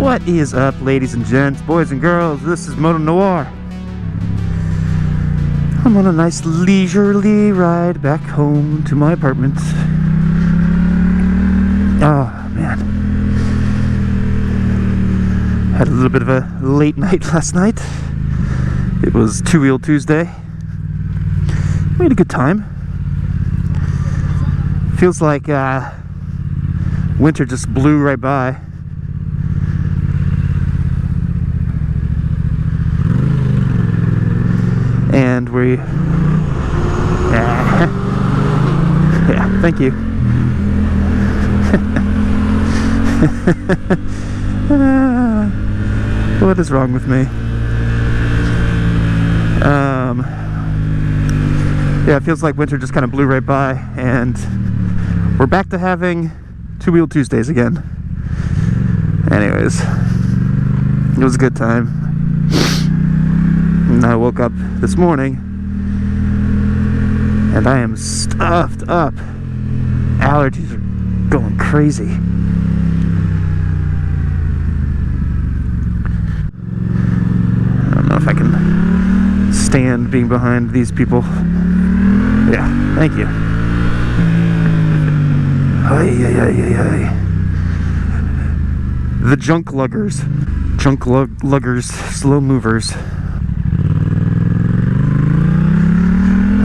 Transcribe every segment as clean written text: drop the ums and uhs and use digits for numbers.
What is up, ladies and gents, boys and girls? This is Moto Noir. I'm on a nice leisurely ride back home to my apartment. Oh, man. Had a little bit of a late night last night. It was Two-Wheel Tuesday. We had a good time. Feels like winter just blew right by. And we... yeah, thank you. What is wrong with me? Yeah, it feels like winter just kind of blew right by, and we're back to having Two-Wheel Tuesdays again. Anyways, it was a good time. And I woke up this morning and I am stuffed up. Allergies are going crazy. I don't know if I can stand being behind these people. Yeah, thank you. The JunkLuggers. JunkLuggers, slow movers.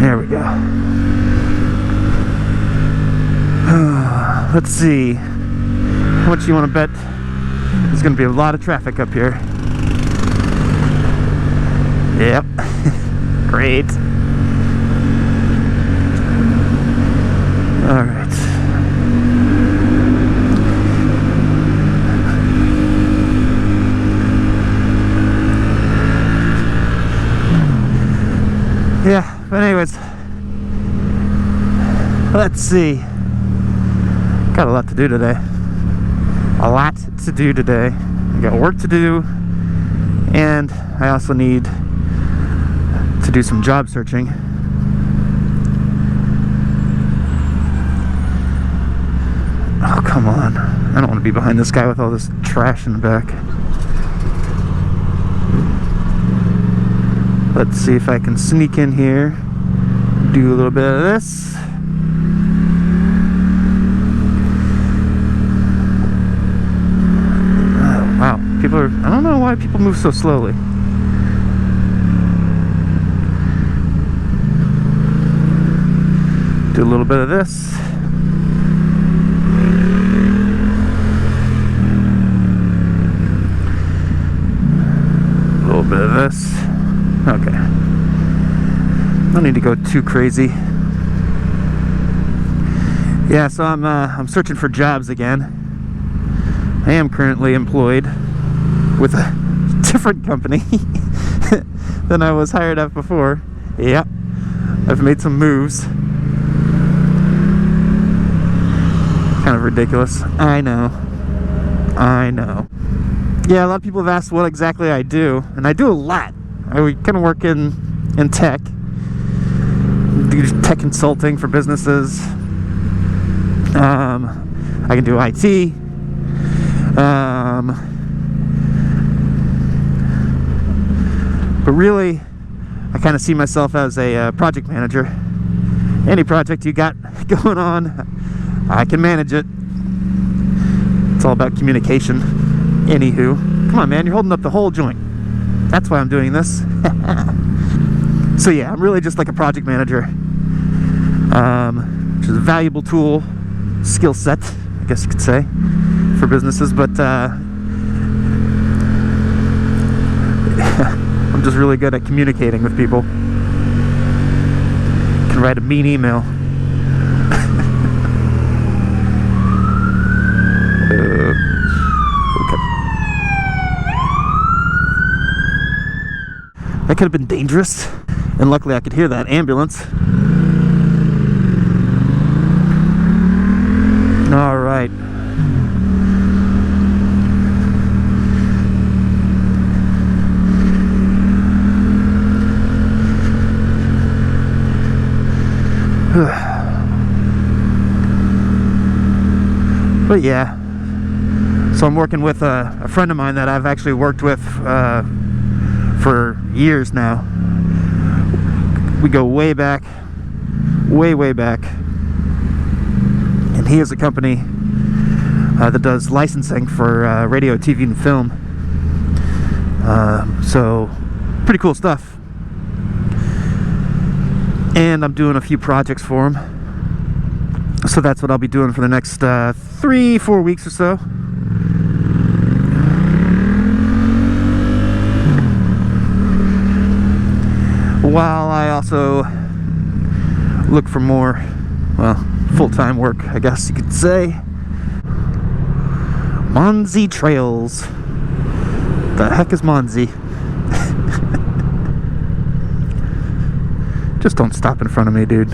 There we go. Let's see. How much you want to bet? There's going to be a lot of traffic up here. Yep. Great. All right. Yeah, but anyways, let's see. Got a lot to do today. A lot to do today. I got work to do, and I also need to do some job searching. Oh, come on. I don't want to be behind this guy with all this trash in the back. Let's see if I can sneak in here, do a little bit of this. Oh, wow, people are, I don't know why people move so slowly. Do a little bit of this. A little bit of this. Okay. Don't need to go too crazy. Yeah, so I'm searching for jobs again. I am currently employed with a different company than I was hired at before. Yep. I've made some moves. Kind of ridiculous. I know. Yeah, a lot of people have asked what exactly I do, and I do a lot. I kind of work in tech, do tech consulting for businesses. I can do IT. But really, I kind of see myself as a project manager. Any project you got going on, I can manage it. It's all about communication. Anywho, come on, man, you're holding up the whole joint. That's why I'm doing this. So yeah, I'm really just like a project manager, which is a valuable tool, skill set, I guess you could say, for businesses. But I'm just really good at communicating with people. Can write a mean email. That could have been dangerous, and luckily I could hear that ambulance. All right. But yeah, So I'm working with a friend of mine that I've actually worked with for years now. We go way back, way back. And he has a company that does licensing for radio, TV, and film. So pretty cool stuff. And I'm doing a few projects for him. So that's what I'll be doing for the next 3-4 weeks or so. While I also look for more, well, full-time work, I guess you could say. Monzi Trails. The heck is Monzi? Just don't stop in front of me, dude.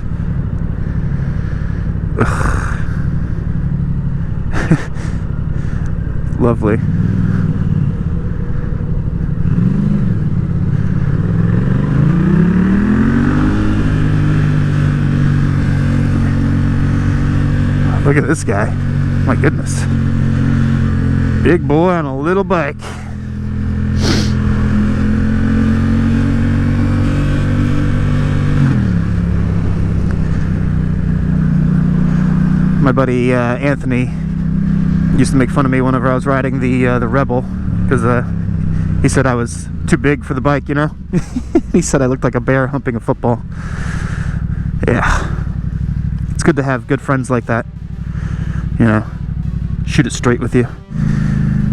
Lovely. Look at this guy. My goodness. Big boy on a little bike. My buddy Anthony used to make fun of me whenever I was riding the Rebel, because he said I was too big for the bike, you know? He said I looked like a bear humping a football. Yeah. It's good to have good friends like that. You know, shoot it straight with you.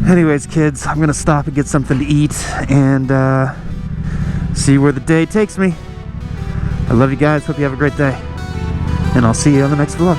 Anyways, kids, I'm gonna stop and get something to eat and see where the day takes me. I love you guys. Hope you have a great day. And I'll see you on the next vlog.